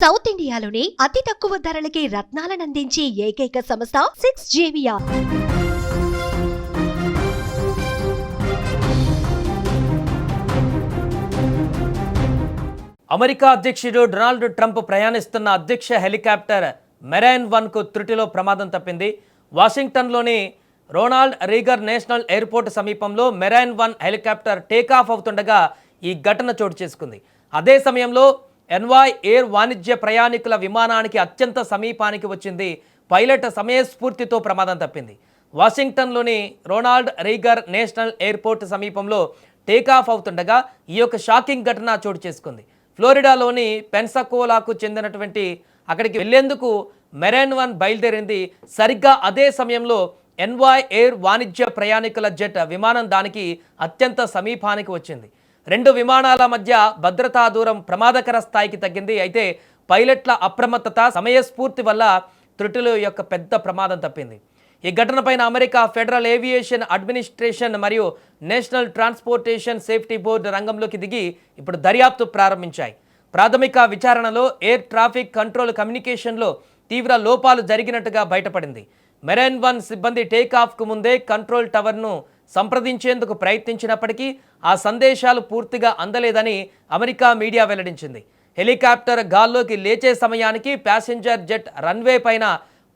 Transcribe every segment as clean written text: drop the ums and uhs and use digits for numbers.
South ఇండియాలోని అతి తక్కువ ధరలకి రత్నాలనందించే ఏకైక సంస్థ 6JVR. అమెరికా అధ్యక్షుడు డొనాల్డ్ ట్రంప్ ప్రయాణిస్తున్న అధ్యక్ష హెలికాప్టర్ మెరైన్ 1కు త్రుటిలో ప్రమాదం తప్పింది. వాషింగ్టన్లోని రోనాల్డ్ రీగన్ నేషనల్ ఎయిర్పోర్ట్ సమీపంలో మెరైన్ 1 హెలికాప్టర్ టేకాఫ్ అవుతుండగా ఈ ఘటన చోటు చేసుకుంది. అదే సమయంలో ఎన్వాయ్ ఎయిర్ వాణిజ్య ప్రయాణికుల విమానానికి అత్యంత సమీపానికి వచ్చింది. పైలట్ సమయస్ఫూర్తితో ప్రమాదం తప్పింది. వాషింగ్టన్లోని రోనాల్డ్ రీగన్ నేషనల్ ఎయిర్పోర్ట్ సమీపంలో టేకాఫ్ అవుతుండగా ఈ యొక్క షాకింగ్ ఘటన చోటు చేసుకుంది. ఫ్లోరిడాలోని పెన్సకోలాకు చెందినటువంటి అక్కడికి వెళ్లేందుకు మెరైన్ 1 బయలుదేరింది. సరిగ్గా అదే సమయంలో ఎన్వాయ్ ఎయిర్ వాణిజ్య ప్రయాణికుల జెట్ విమానం దానికి అత్యంత సమీపానికి వచ్చింది. రెండు విమానాల మధ్య భద్రతా దూరం ప్రమాదకర స్థాయికి తగ్గింది. అయితే పైలట్ల అప్రమత్తత సమయస్ఫూర్తి వల్ల త్రుటిలో యొక్క పెద్ద ప్రమాదం తప్పింది. ఈ ఘటనపైన అమెరికా ఫెడరల్ ఏవియేషన్ అడ్మినిస్ట్రేషన్ మరియు నేషనల్ ట్రాన్స్పోర్టేషన్ సేఫ్టీ బోర్డు రంగంలోకి దిగి ఇప్పుడు దర్యాప్తు ప్రారంభించాయి. ప్రాథమిక విచారణలో ఎయిర్ ట్రాఫిక్ కంట్రోల్ కమ్యూనికేషన్లో తీవ్ర లోపాలు జరిగినట్టుగా బయటపడింది. మెరైన్ 1 సిబ్బంది టేకాఫ్కు ముందే కంట్రోల్ టవర్ను సంప్రదించేందుకు ప్రయత్నించినప్పటికీ ఆ సందేశాలు పూర్తిగా అందలేదని అమెరికా మీడియా వెల్లడించింది. హెలికాప్టర్ గాల్లోకి లేచే సమయానికి ప్యాసింజర్ జెట్ రన్వే పైన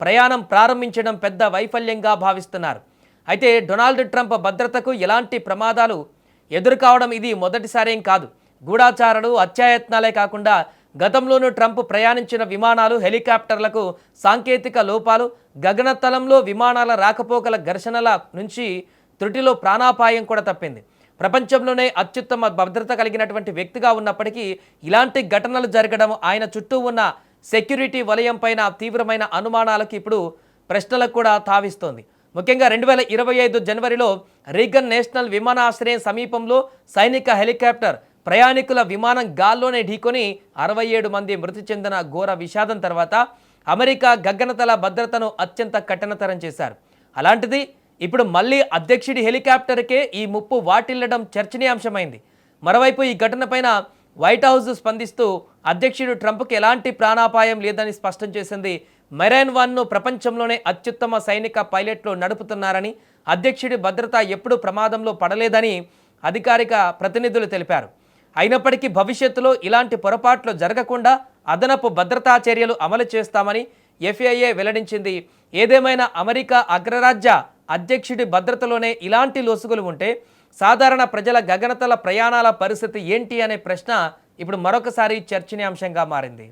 ప్రయాణం ప్రారంభించడం పెద్ద వైఫల్యంగా భావిస్తున్నారు. అయితే డొనాల్డ్ ట్రంప్ భద్రతకు ఎలాంటి ప్రమాదాలు ఎదురుకావడం ఇది మొదటిసారేం కాదు. గూఢాచారాలు, అత్యాయత్నాలే కాకుండా గతంలోనూ ట్రంప్ ప్రయాణించిన విమానాలు, హెలికాప్టర్లకు సాంకేతిక లోపాలు, గగనతలంలో విమానాల రాకపోకల ఘర్షణల నుంచి త్రుటిలో ప్రాణాపాయం కూడా తప్పింది. ప్రపంచంలోనే అత్యుత్తమ భద్రత కలిగినటువంటి వ్యక్తిగా ఉన్నప్పటికీ ఇలాంటి ఘటనలు జరగడం ఆయన చుట్టూ ఉన్న సెక్యూరిటీ వలయం పైన తీవ్రమైన అనుమానాలకు ఇప్పుడు ప్రశ్నలకు కూడా తావిస్తోంది. ముఖ్యంగా 2025 జనవరిలో రీగన్ నేషనల్ విమానాశ్రయం సమీపంలో సైనిక హెలికాప్టర్ ప్రయాణికుల విమానం గాల్లోనే ఢీకొని 67 మంది మృతి చెందిన ఘోర విషాదం తర్వాత అమెరికా గగనతల భద్రతను అత్యంత కఠినతరం చేశారు. అలాంటిది ఇప్పుడు మళ్ళీ అధ్యక్షుడి హెలికాప్టర్కే ఈ ముప్పు వాటిల్లడం చర్చనీయాంశమైంది. మరోవైపు ఈ ఘటనపైన వైట్ హౌస్ స్పందిస్తూ అధ్యక్షుడు ట్రంప్కి ఎలాంటి ప్రాణాపాయం లేదని స్పష్టం చేసింది. మెరైన్ 1ను ప్రపంచంలోనే అత్యుత్తమ సైనిక పైలట్లు నడుపుతున్నారని, అధ్యక్షుడి భద్రత ఎప్పుడూ ప్రమాదంలో పడలేదని అధికారిక ప్రతినిధులు తెలిపారు. అయినప్పటికీ భవిష్యత్తులో ఇలాంటి పొరపాట్లు జరగకుండా అదనపు భద్రతా చర్యలు అమలు చేస్తామని FAA వెల్లడించింది. ఏదేమైనా అమెరికా అగ్రరాజ్య అధ్యక్షుడి భద్రతలోనే ఇలాంటి లొసుగులు ఉంటే సాధారణ ప్రజల గగనతల ప్రయాణాల పరిస్థితి ఏంటి అనే ప్రశ్న ఇప్పుడు మరొకసారి చర్చనీయాంశంగా మారింది.